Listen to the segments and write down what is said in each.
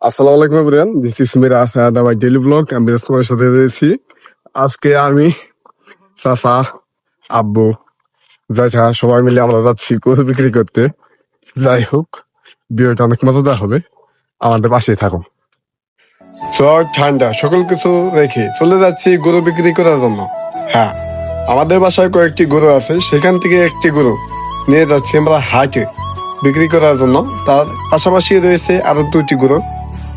আসসালামু আলাইকুম everyone, this is Meera Asad আমার ডেইলি ব্লগ। আমি তোমার সাথে রয়েছি। আজকে আমি, চাচা, আব্বু, জ্যাঠা সবাই মিলে আমরা যাচ্ছি গরু বিক্রি করতে। যাই হোক, ভিডিওটা অনেক মজাদার হবে, আমাদের পাশেই থাকুন। ঝড় ঠান্ডা সকল কিছু রেখে চলে যাচ্ছি গরু বিক্রি করার জন্য। হ্যাঁ, আমাদের বাসায় কয়েকটি গরু আছে, সেখান থেকে একটি গরু নিয়ে যাচ্ছি আমরা হাটে বিক্রি করার জন্য। তার পাশাপাশি রয়েছে আরো দুটি গরু,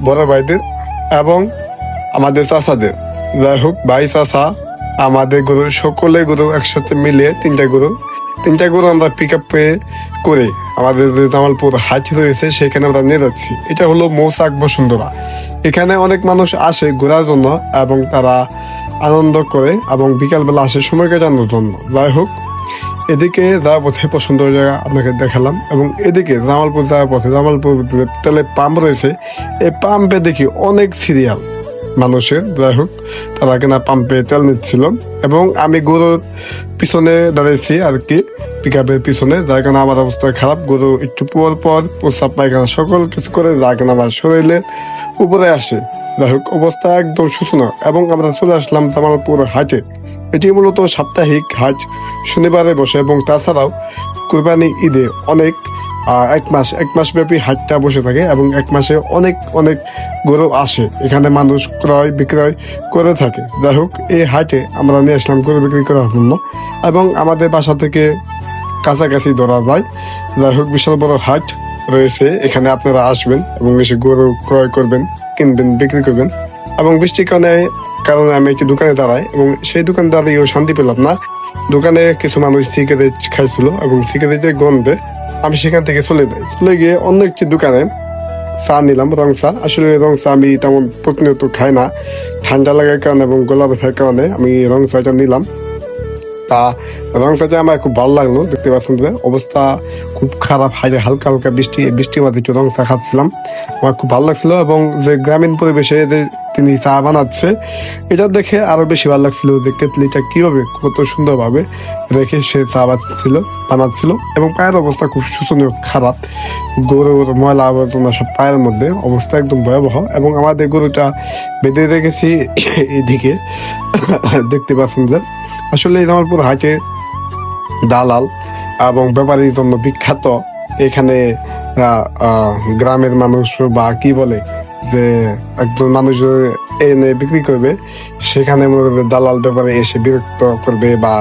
বড় ভাইদের এবং আমাদের চাচাদের। যাই হোক, ভাই চাচা আমাদের গরু, সকলে গরু একসাথে মিলে তিনটা গরু আমরা পিক আপ করে আমাদের যে জামালপুর হাট রয়েছে সেখানে আমরা নিয়ে যাচ্ছি। এটা হলো মৌচাক বসুন্ধরা। এখানে অনেক মানুষ আসে ঘোরার জন্য এবং তারা আনন্দ করে এবং বিকালবেলা আসে সময় কাটানোর জন্য। যাই হোক, এদিকে যাওয়ার পথে পছন্দ জায়গা আপনাকে দেখালাম এবং এদিকে জামালপুর যাওয়ার পথে জামালপুর তেলের পাম্প রয়েছে, এই পাম্পে দেখি অনেক সিরিয়াল মানুষের। যাই হোক, তারা কেনা পাম্পে তেল নিচ্ছিল এবং আমি গরুর পিছনে দাঁড়িয়েছি আর কি, পিক আপের পিছনে। যার কারণে আমার অবস্থা খারাপ। গরু একটু পর পর প্রস্রাব পায়খানা সকল কিছু করে, যার কারণে আমার শরীরে উপরে আসে। যাই হোক, অবস্থা একদম শোচনীয় এবং আমরা চলে আসলাম জামালপুর হাটে। এটি মূলত সাপ্তাহিক হাট, শনিবারে বসে এবং তাছাড়াও কুরবানি ঈদে অনেক এক মাস ব্যাপী হাটটা বসে থাকে এবং এক মাসে অনেক অনেক গরু আসে। এখানে মানুষ ক্রয় বিক্রয় করে থাকে। যাই হোক, এই হাটে আমরা নিয়ে আসলাম গরু বিক্রি করার জন্য এবং আমাদের বাসা থেকে কাছাকাছি ধরা যায়। যাই হোক, বিশাল বড় হাট রয়েছে, এখানে আপনারা আসবেন এবং এসে গরু ক্রয় করবেন, কিনবেন, বিক্রি করবেন। এবং বৃষ্টির কারণে আমি একটি দোকানে দাঁড়াই এবং সেই দোকানে দাঁড়িয়েও শান্তি পেলাম না। দোকানে কিছু মানুষ সিগারেট খাইছিল এবং সিগারেটের গন্ধে আমি সেখান থেকে চলে গিয়ে অন্য একটি দোকানে চা নিলাম, রং চা। আসলে রং চা আমি তেমন প্রতিনিয়ত খাই না, ঠান্ডা লাগার কারণে এবং গলা ব্যথার কারণে আমি রং চাটা নিলাম। তা রং চাটা আমার খুব ভালো লাগলো। দেখতে পাচ্ছেন যে অবস্থা খুব খারাপ, হালকা হালকা বৃষ্টির মাঝে একটু রং চা খাচ্ছিলাম, আমার খুব ভালো লাগছিল। এবং যে গ্রামীণ পরিবেশে যে তিনি চা বানাচ্ছে, এটা দেখে আরো বেশি ভালো লাগছিল যে কেতলিটা কিভাবে কত সুন্দরভাবে রেখে সে চা বানাচ্ছিল। এবং পায়ের অবস্থা খুব শোচনীয় খারাপ, গরুর ময়লা আবর্জনা সব পায়ের মধ্যে, অবস্থা একদম ভয়াবহ। এবং আমাদের গরুটা বেঁধে রেখেছি এদিকে দেখতে পাচ্ছেন যে আসলে জামালপুর হাটে দালাল এবং ব্যাপারীর জন্য বিখ্যাত। এখানে গ্রামের মানুষ বা কি বলে যে একজন মানুষ এনে বিক্রি করবে, সেখানে দালাল ব্যাপারে এসে বিরক্ত করবে বা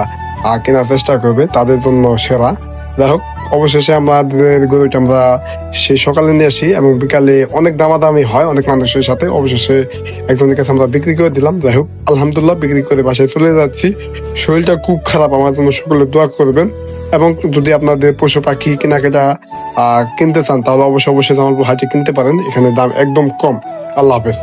কেনার চেষ্টা করবে, তাদের জন্য সেরা। যাই হোক, অবশেষে আমাদের গরুটা আমরা সেই সকালে নিয়ে আসি এবং বিকালে অনেক দামাদামি হয় অনেক মানুষের সাথে। অবশেষে একজনের কাছে আমরা বিক্রি করে দিলাম। যাই হোক, আলহামদুলিল্লাহ বিক্রি করে বাসায় চলে যাচ্ছি। শরীরটা খুব খারাপ, আমার জন্য সকলে দোয়া করবেন। এবং যদি আপনাদের পশু পাখি কেনাকাটা কিনতে চান তাহলে অবশ্যই জামালপুর হাটে কিনতে পারেন, এখানে দাম একদম কম। আল্লাহ হাফেজ।